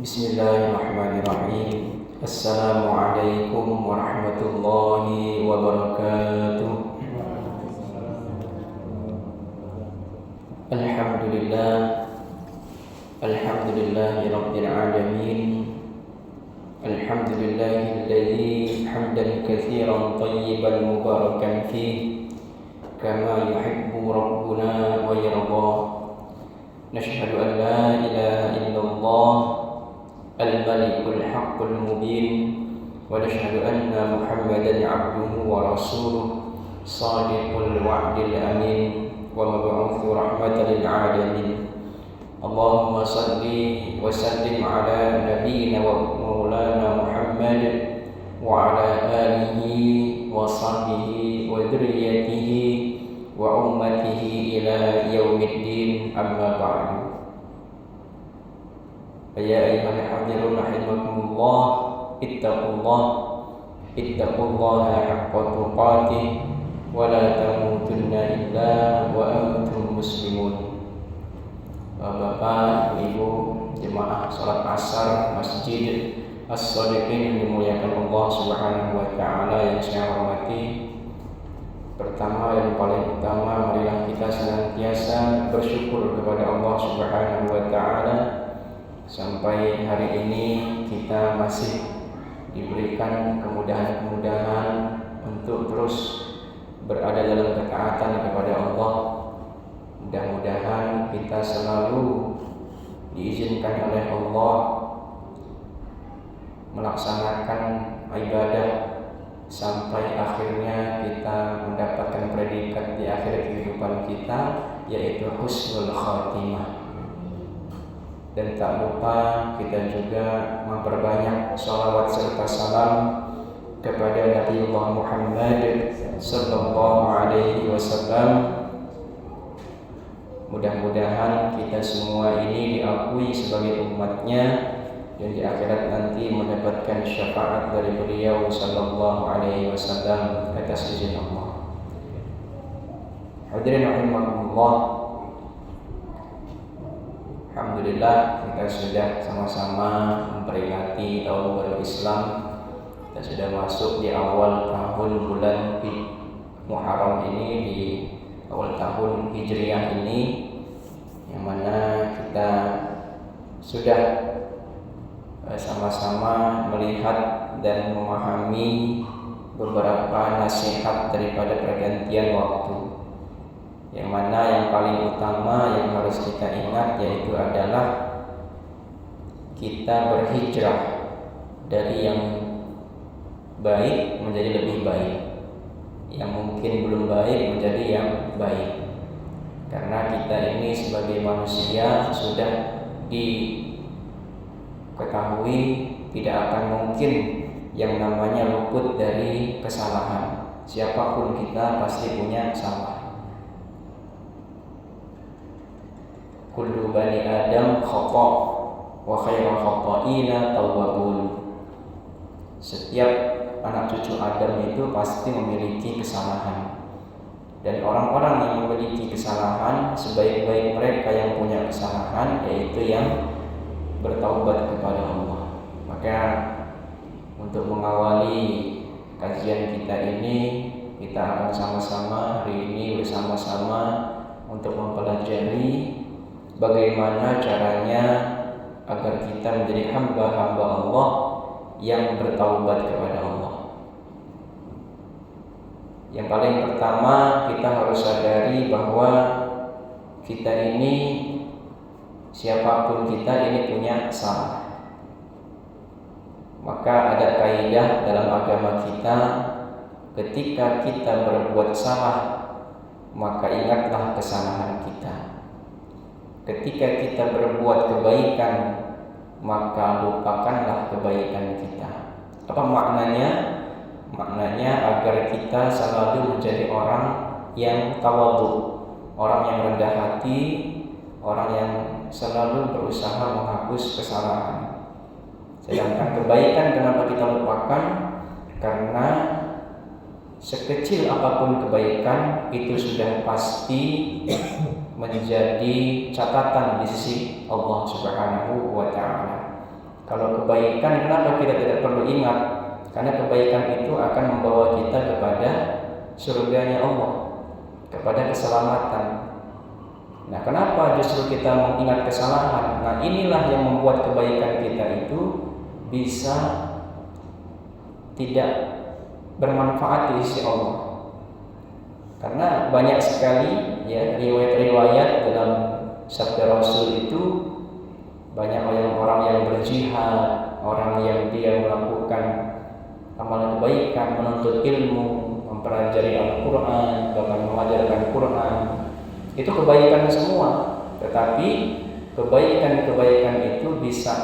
Bismillahirrahmanirrahim. Assalamualaikum warahmatullahi wabarakatuh. Alhamdulillah. Alhamdulillahi rabbil alamin. Alhamdulillahilladzi hamdan katsiran thayyiban mubarakan fihi kama yuhibbu rabbuna wa yarda. Nashhadu an la ilaha illallah الملك الحق المبين ونشهد أن محمدا عبده ورسوله صادق الوعد الأمين ومبعوث رحمة للعالمين اللهم صل وسلم على نبينا ومولانا محمد وعلى آله وصحبه وذريته وأمته إلى يوم الدين أما بعد Ya ayyuhal hadirun rahimakumullah ittaqullaha haqqa tuqatih wa la tamutunna illa wa antum muslimun. Bapak, Ibu, jemaah salat Asar Masjid As-Shadiqin yang dimuliakan Allah Subhanahu wa taala yang saya hormati. Pertama dan paling utama, marilah kita senantiasa bersyukur kepada Allah Subhanahu wa taala sampai hari ini kita masih diberikan kemudahan-kemudahan untuk terus berada dalam ketaatan kepada Allah. Mudah-mudahan kita selalu diizinkan oleh Allah melaksanakan ibadah sampai akhirnya kita mendapatkan predikat di akhir kehidupan kita, yaitu husnul khatimah. Dan tak lupa kita juga memperbanyak sholawat serta salam kepada Nabiullah Muhammad sallallahu alaihi wasallam. Mudah-mudahan kita semua ini diakui sebagai umatnya dan di akhirat nanti mendapatkan syafaat dari beliau sallallahu alaihi wasallam atas izin Allah. Hadirin rahimakumullah. Alhamdulillah kita sudah sama-sama memperingati tahun baru Islam. Kita sudah masuk di awal tahun bulan Muharram ini, di awal tahun Hijriah ini, yang mana kita sudah sama-sama melihat dan memahami beberapa nasihat daripada pergantian waktu. Yang mana yang paling utama yang harus kita ingat yaitu adalah kita berhijrah dari yang baik menjadi lebih baik, yang mungkin belum baik menjadi yang baik. Karena kita ini sebagai manusia sudah diketahui tidak akan mungkin yang namanya luput dari kesalahan. Siapapun kita pasti punya salah. Kullu bani Adam khata' wa khairul khata'ina tawwabun. Setiap anak cucu Adam itu pasti memiliki kesalahan. Dan orang-orang yang memiliki kesalahan, sebaik-baik mereka yang punya kesalahan yaitu yang bertaubat kepada Allah. Maka untuk mengawali kajian kita ini, kita akan sama-sama hari ini bersama-sama untuk mempelajari bagaimana caranya agar kita menjadi hamba-hamba Allah yang bertaubat kepada Allah. Yang paling pertama kita harus sadari bahwa kita ini, siapapun kita ini punya salah. Maka ada kaidah dalam agama kita, ketika kita berbuat salah, maka ingatlah kesalahan kita. Ketika kita berbuat kebaikan, maka lupakanlah kebaikan kita. Apa maknanya? Maknanya agar kita selalu menjadi orang yang tawadhu, orang yang rendah hati, orang yang selalu berusaha menghapus kesalahan. Sedangkan kebaikan kenapa kita lupakan? Karena sekecil apapun kebaikan itu sudah pasti menjadi catatan di sisi Allah Subhanahu wa taala. Kalau kebaikan, kenapa kita tidak perlu ingat? Karena kebaikan itu akan membawa kita kepada surganya Allah, kepada keselamatan. Nah, kenapa justru kita mengingat kesalahan? Nah, inilah yang membuat kebaikan kita itu bisa tidak bermanfaat di sisi Allah. Karena banyak sekali ya riwayat-riwayat dalam sabda Rasul itu, banyak orang yang berjihad, orang yang dia melakukan amal kebaikan, menuntut ilmu, mempelajari Al-Quran, bahkan mengajarkan Quran. Itu kebaikan semua. Tetapi kebaikan-kebaikan itu bisa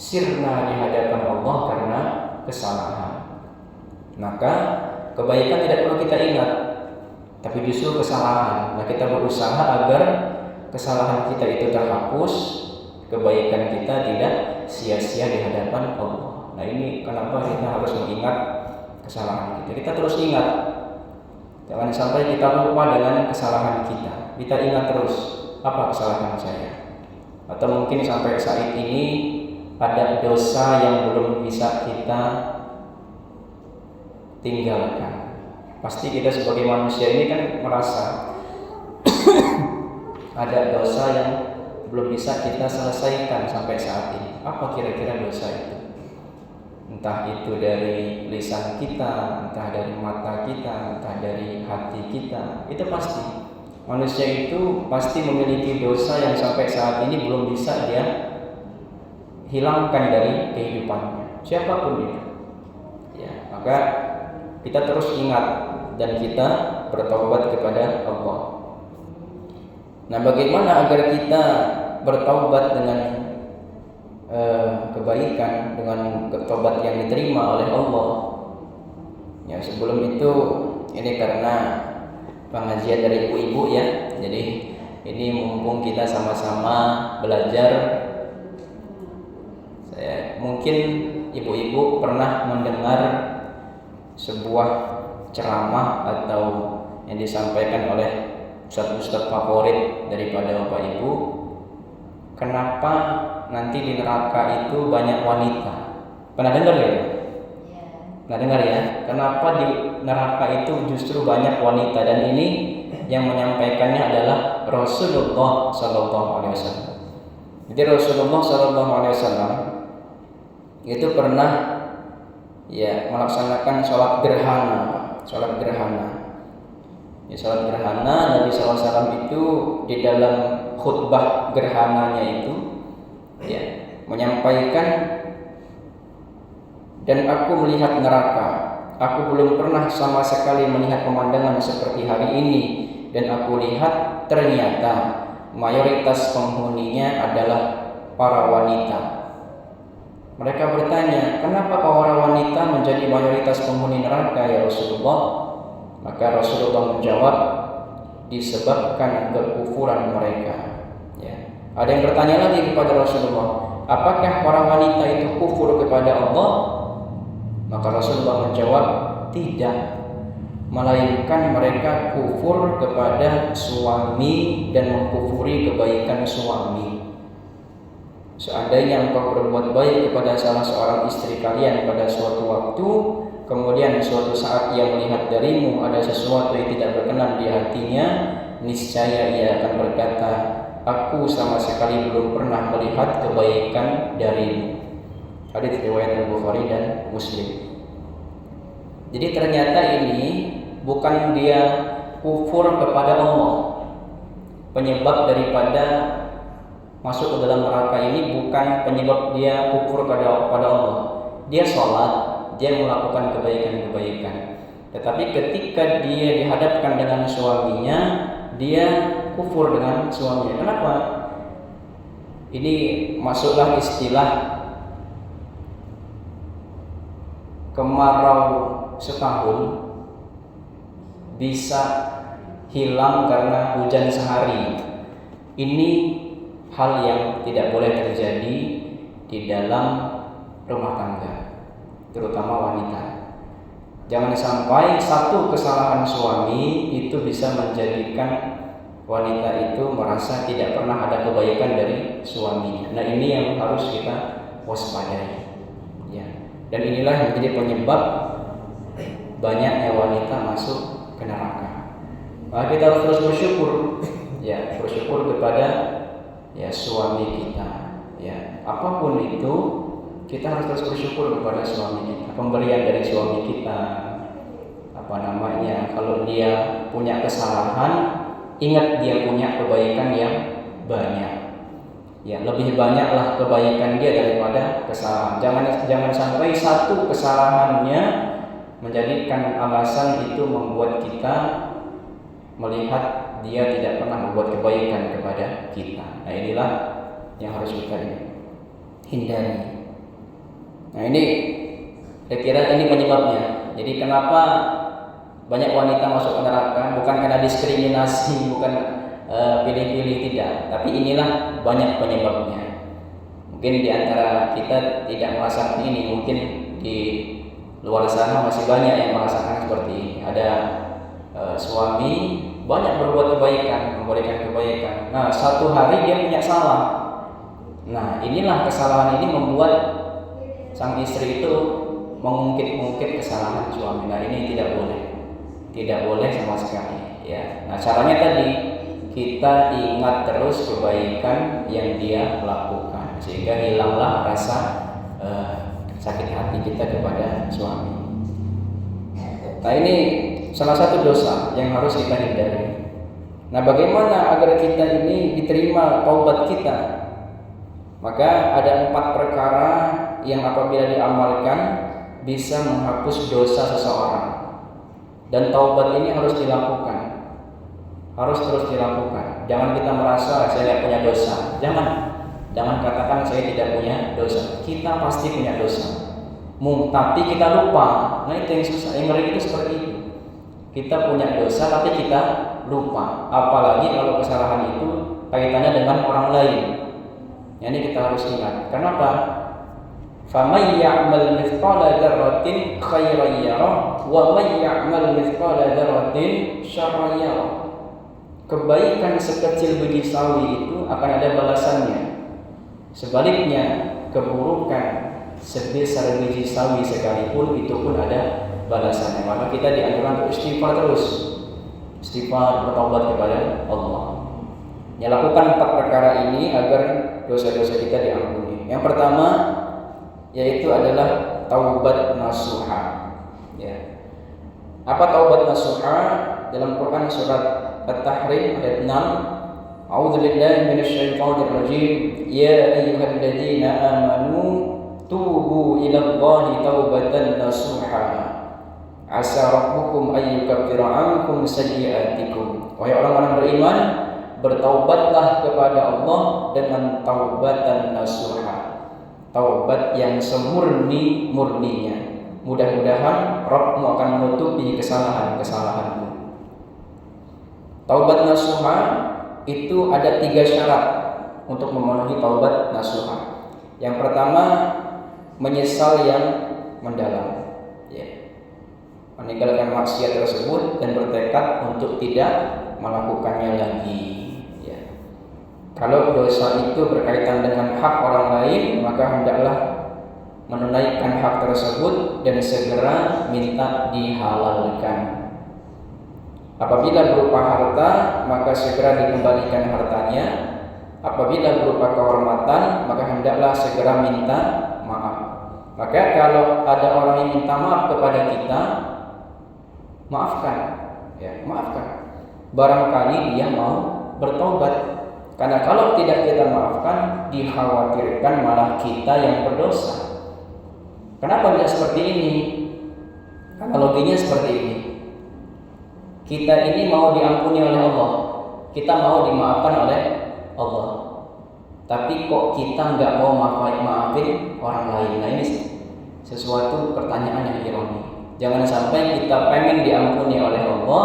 sirna di hadapan Allah karena kesalahan. Maka kebaikan tidak perlu kita ingat, tapi justru kesalahan. Nah, kita berusaha agar kesalahan kita itu terhapus, kebaikan kita tidak sia-sia di hadapan Allah. Nah, ini kenapa kita harus mengingat kesalahan kita. Kita terus ingat. Jangan sampai kita lupa dengan kesalahan kita. Kita ingat terus, apa kesalahan saya? Atau mungkin sampai saat ini ada dosa yang belum bisa kita tinggalkan. Pasti kita sebagai manusia ini kan merasa ada dosa yang belum bisa kita selesaikan sampai saat ini. Apa kira-kira dosa itu? Entah itu dari lisan kita, entah dari mata kita, entah dari hati kita. Itu pasti. Manusia itu pasti memiliki dosa yang sampai saat ini belum bisa dia hilangkan dari kehidupannya. Siapapun itu. Ya, maka kita terus ingat dan kita bertaubat kepada Allah. Nah, bagaimana agar kita bertaubat dengan kebaikan, dengan taubat yang diterima oleh Allah? Ya, sebelum itu ini karena pengajian dari ibu-ibu ya. Jadi ini mumpung kita sama-sama belajar. Mungkin ibu-ibu pernah mendengar sebuah ceramah atau yang disampaikan oleh ustadz-ustadz favorit daripada Bapak Ibu. Kenapa nanti di neraka itu banyak wanita? Pernah dengar ya? Pernah dengar ya? Kenapa di neraka itu justru banyak wanita? Dan ini yang menyampaikannya adalah Rasulullah SAW. Jadi Rasulullah SAW itu pernah ya melaksanakan sholat gerhana. Ya, sholat gerhana Nabi SAW itu di dalam khutbah gerhananya itu ya menyampaikan, dan aku melihat neraka, aku belum pernah sama sekali melihat pemandangan seperti hari ini, dan aku lihat ternyata mayoritas penghuninya adalah para wanita. Mereka bertanya, kenapa para wanita menjadi mayoritas penghuni neraka ya Rasulullah? Maka Rasulullah menjawab, disebabkan kekufuran mereka. Ya. Ada yang bertanya lagi kepada Rasulullah, apakah para wanita itu kufur kepada Allah? Maka Rasulullah menjawab, tidak, melainkan mereka kufur kepada suami dan mengkufuri kebaikan suami. Seandainya engkau berbuat baik kepada salah seorang istri kalian pada suatu waktu, kemudian suatu saat ia melihat darimu ada sesuatu yang tidak berkenan di hatinya, niscaya ia akan berkata, aku sama sekali belum pernah melihat kebaikan darimu. Hadits riwayat Al-Bukhari dan Muslim. Jadi ternyata ini bukan dia kufur kepada Allah. Penyebab daripada masuk ke dalam neraka ini bukan penyebab dia kufur kepada Allah. Dia sholat, dia melakukan kebaikan-kebaikan. Tetapi ketika dia dihadapkan dengan suaminya, dia kufur dengan suaminya. Kenapa? Ini masuklah istilah kemarau setahun bisa hilang karena hujan sehari. Ini hal yang tidak boleh terjadi di dalam rumah tangga, terutama wanita. Jangan sampai satu kesalahan suami itu bisa menjadikan wanita itu merasa tidak pernah ada kebaikan dari suaminya. Nah, ini yang harus kita waspadai. Ya. Dan inilah yang menjadi penyebab banyaknya wanita masuk ke neraka. Maka kita harus terus bersyukur, ya, bersyukur kepada ya suami kita. Ya, apapun itu kita harus terus bersyukur kepada suami kita. Pemberian dari suami kita, kalau dia punya kesalahan, ingat dia punya kebaikan yang banyak. Ya, lebih banyaklah kebaikan dia daripada kesalahan. Jangan sampai satu kesalahannya menjadikan alasan itu membuat kita melihat dia tidak pernah membuat kebaikan kepada kita. Nah, inilah yang harus kita hindari. Nah, ini saya kira ini penyebabnya. Jadi kenapa banyak wanita masuk ke neraka? Bukan karena diskriminasi, bukan pilih-pilih, tidak. Tapi inilah banyak penyebabnya. Mungkin di antara kita tidak merasakan ini, mungkin di luar sana masih banyak yang merasakan seperti ini. Ada suami banyak berbuat kebaikan, memberikan kebaikan. Nah, satu hari dia punya salah. Nah, inilah kesalahan ini membuat sang istri itu mengungkit kesalahan suami. Nah, ini tidak boleh sama sekali. Ya, nah caranya tadi kita ingat terus kebaikan yang dia lakukan sehingga hilanglah rasa sakit hati kita kepada suami. Nah, ini salah satu dosa yang harus kita hindari. Nah, bagaimana agar kita ini diterima taubat kita? Maka ada 4 perkara yang apabila diamalkan bisa menghapus dosa seseorang. Dan taubat ini harus dilakukan, harus terus dilakukan. Jangan kita merasa saya tidak punya dosa. Jangan katakan saya tidak punya dosa. Kita pasti punya dosa. Tapi kita lupa. Nah, itu yang susah. Yang ngeri itu seperti itu. Kita punya dosa tapi kita lupa. Apalagi kalau kesalahan itu kaitannya dengan orang lain. Ini kita harus ingat. Kenapa? فَمَنْ يَعْمَلْ مِثْقَالَ ذَرَّةٍ خَيْرًا يَرَهُ وَمَنْ يَعْمَلْ مِثْقَالَ ذَرَّةٍ شَرًّا يَرَهُ. Kebaikan sekecil biji sawi itu akan ada balasannya. Sebaliknya, keburukan sebesar biji sawi sekalipun itu pun ada balasannya. Maka kita dianjurkan untuk istighfar terus. Istighfar, bertaubat kepada Allah. Ya, lakukan 4 perkara ini agar dosa-dosa kita diampuni. Yang pertama yaitu adalah taubat nasuha. Ya. Apa taubat nasuha? Dalam Quran surat At-Tahrim ayat 6, A'udzubillahi minasyaitonirrajim. Ya ayyuhalladzina amanu tubu ilallahi taubatan nasuha. Asa rabbukum an yukaffira 'ankum sayyi'atikum. Wahai orang-orang beriman, bertaubatlah kepada Allah dengan taubatan nasuha. Taubat yang semurni-murninya. Mudah-mudahan Rabbmu akan menutupi kesalahan-kesalahanmu. Taubat nasuha itu ada 3 syarat untuk memenuhi taubat nasuha. Yang pertama, menyesal yang mendalam. Ya. Meninggalkan maksiat tersebut dan bertekad untuk tidak melakukannya lagi. Kalau dosa itu berkaitan dengan hak orang lain, maka hendaklah menunaikan hak tersebut dan segera minta dihalalkan. Apabila berupa harta, maka segera dikembalikan hartanya. Apabila berupa kehormatan, maka hendaklah segera minta maaf. Maka kalau ada orang yang minta maaf kepada kita, maafkan. Ya, maafkan. Barangkali dia mau bertobat. Karena kalau tidak kita maafkan, dikhawatirkan malah kita yang berdosa. Kenapa tidak seperti ini? Analoginya seperti ini. Kita ini mau diampuni oleh Allah, kita mau dimaafkan oleh Allah. Tapi kok kita nggak mau maafin orang lain? Nah, ini sesuatu pertanyaan yang ironi. Jangan sampai kita pengen diampuni oleh Allah,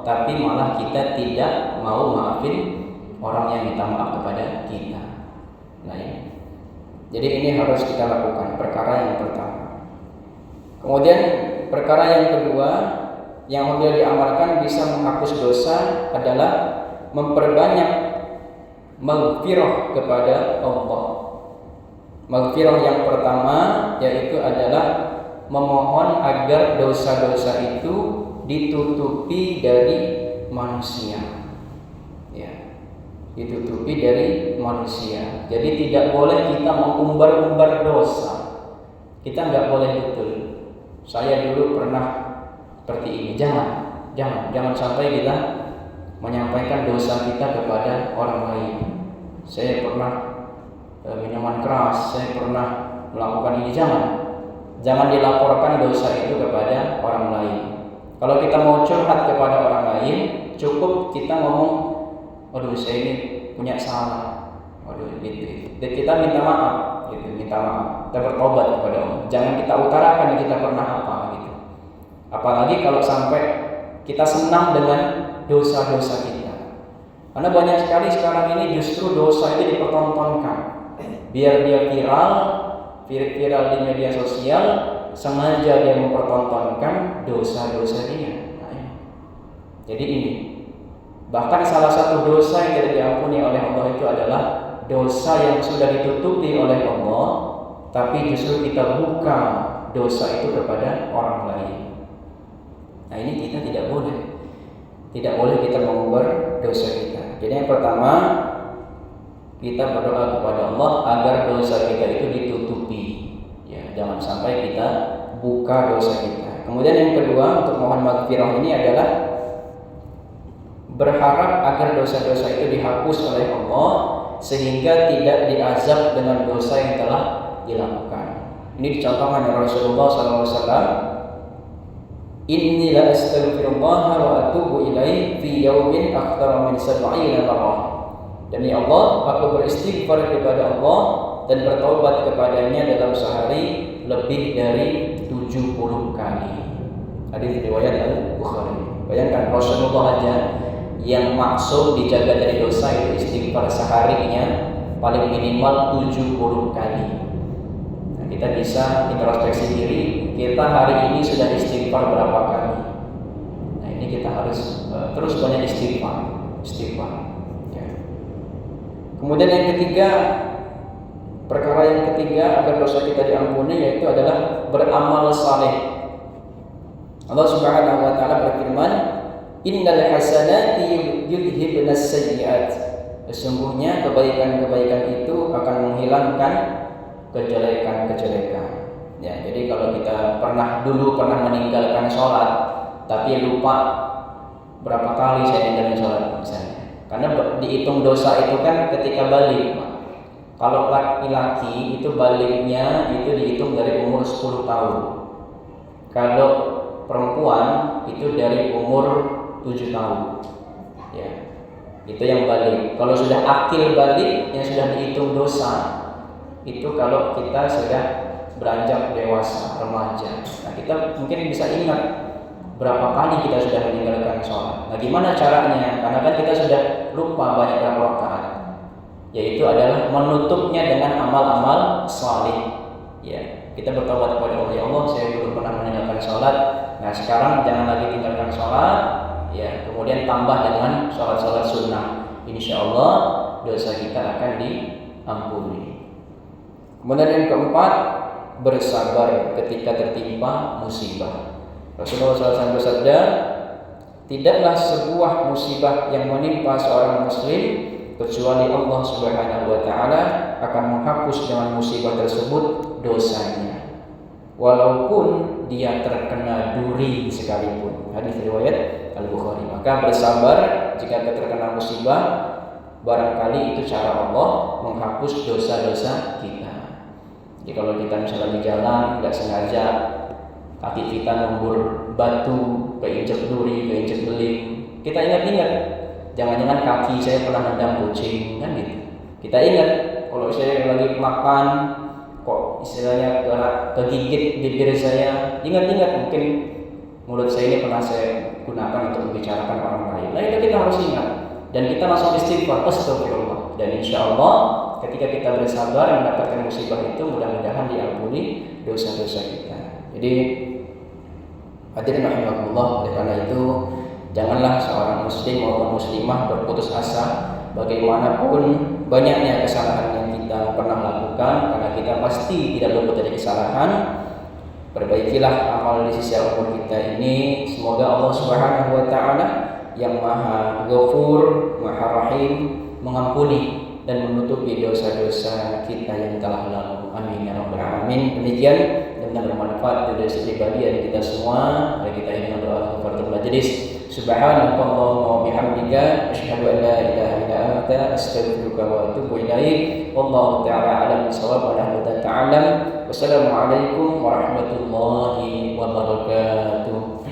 tapi malah kita tidak mau maafin orang yang minta maaf kepada kita. Nah, ini. Jadi ini harus kita lakukan, perkara yang pertama. Kemudian perkara yang kedua yang apabila diamalkan bisa menghapus dosa adalah memperbanyak maghfirah kepada Allah. Maghfirah yang pertama yaitu adalah memohon agar dosa-dosa itu ditutupi dari manusia. Ya, ditutupi dari manusia. Jadi tidak boleh kita mengumbar-umbar dosa. Kita nggak boleh betul. Saya dulu pernah seperti ini. Jangan sampai kita menyampaikan dosa kita kepada orang lain. Saya pernah minuman keras, saya pernah melakukan ini. Jangan dilaporkan dosa itu kepada orang lain. Kalau kita mau curhat kepada orang lain, cukup kita ngomong, aduh saya ini punya salah, gitu. Dan kita minta maaf, kita bertobat kepada Allah. Jangan kita utarakan kita pernah apa, gitu. Apalagi kalau sampai kita senang dengan dosa-dosa kita. Karena banyak sekali sekarang ini justru dosa itu dipertontonkan. Biar dia viral di media sosial, sengaja dia mempertontonkan dosa-dosa dia. Jadi ini, bahkan salah satu dosa yang tidak diampuni oleh Allah itu adalah dosa yang sudah ditutupi oleh Allah, tapi justru kita buka dosa itu kepada orang lain. Nah ini kita tidak boleh kita mengumbar dosa kita. Jadi yang pertama, kita berdoa kepada Allah agar dosa kita itu ditutupi. Ya, jangan sampai kita buka dosa kita. Kemudian yang kedua, untuk mohon maghfirah ini adalah berharap agar dosa-dosa itu dihapus oleh Allah sehingga tidak diazab dengan dosa yang telah dilakukan. Ini dicontohkan oleh Rasulullah SAW. Inni la astaghfirullah wa atubu ilaihi fi yaumin aktsara min 70 marrah. Demi Allah, aku beristighfar kepada Allah dan bertobat kepadanya dalam sehari lebih dari 70 kali. Hadis riwayat Al-Bukhari. Bayangkan Rasulullah aja yang maksud dijaga dari dosa itu istighfar seharinya paling minimal 70 kali. Nah, kita bisa introspeksi diri, kita hari ini sudah istighfar berapa kali. Nah, ini kita harus terus banyak istighfar. Kemudian yang ketiga, perkara yang ketiga agar dosa kita diampuni yaitu adalah beramal saleh. Allah Subhanahu wa taala berfirman, "Innal hasanati yudhibnas sayyi'at." Sesungguhnya kebaikan-kebaikan itu akan menghilangkan kejelekan-kejelekan. Ya, jadi kalau kita pernah meninggalkan sholat, tapi lupa berapa kali saya tinggalin sholat misalnya. Karena dihitung dosa itu kan ketika balik. Kalau laki-laki itu baliknya itu dihitung dari umur 10 tahun. Kalau perempuan itu dari umur 7 tahun. Ya. Itu yang balik. Kalau sudah akil balik yang sudah dihitung dosa. Itu kalau kita sudah beranjak dewasa, remaja. Nah, kita mungkin bisa ingat berapa kali kita sudah meninggalkan sholat. Nah, gimana caranya? Karena kan kita sudah lupa banyak rakaat. Yaitu adalah menutupnya dengan amal-amal salih. Ya, kita bertobat kepada Allah. Ya Allah, saya dulu pernah meninggalkan sholat. Nah, sekarang jangan lagi tinggalkan sholat. Ya, kemudian tambah dengan sholat-sholat sunnah. Insya Allah dosa kita akan diampuni. Kemudian yang keempat, bersabar ketika tertimpa musibah. Rasulullah SAW bersabda, tidaklah sebuah musibah yang menimpa seorang muslim kecuali Allah Subhanahu wa taala akan menghapus dengan musibah tersebut dosanya, walaupun dia terkena duri sekalipun. Hadis riwayat Al-Bukhari. Maka bersabar jika terkena musibah, barangkali itu cara Allah menghapus dosa-dosa kita. Jadi kalau kita misalnya di jalan nggak sengaja kaki kita nembur batu, keinjek duri, keinjek beling, kita ingat-ingat, jangan-jangan kaki saya pernah nendang kucing, kan gitu. Kita ingat, kalau saya lagi makan, kok istilahnya kegigit bibir saya, ingat-ingat mungkin mulut saya ini pernah saya gunakan untuk membicarakan orang lain. Nah itu kita harus ingat, dan kita langsung istighfar, astagfirullah. Dan insya Allah ketika kita bersabar mendapatkan musibah itu, mudah-mudahan diampuni dosa-dosa kita. Jadi hadirin rahimakumullah, oleh karena itu janganlah seorang muslim maupun muslimah berputus asa bagaimanapun banyaknya kesalahan yang kita pernah lakukan, karena kita pasti tidak luput dari kesalahan. Perbaikilah amal di sisi umur kita ini. Semoga Allah Subhanahu wa taala yang Maha Ghafur, Maha Rahim mengampuni dan menutupi dosa-dosa kita yang telah lalu. Amin ya rabbal alamin. Demikian, dan bermanfaat dari sisi pribadi dan kita semua. Mari kita dengan doa kafaratul majelis. Subhanallahumma wa bihamdika asyhadu an la ilaha illa anta astaghfiruka wa atubu ilaik. Wallahu ta'ala a'lam bissawab wa nahnu ta'lam. Wassalamualaikum warahmatullahi wabarakatuh.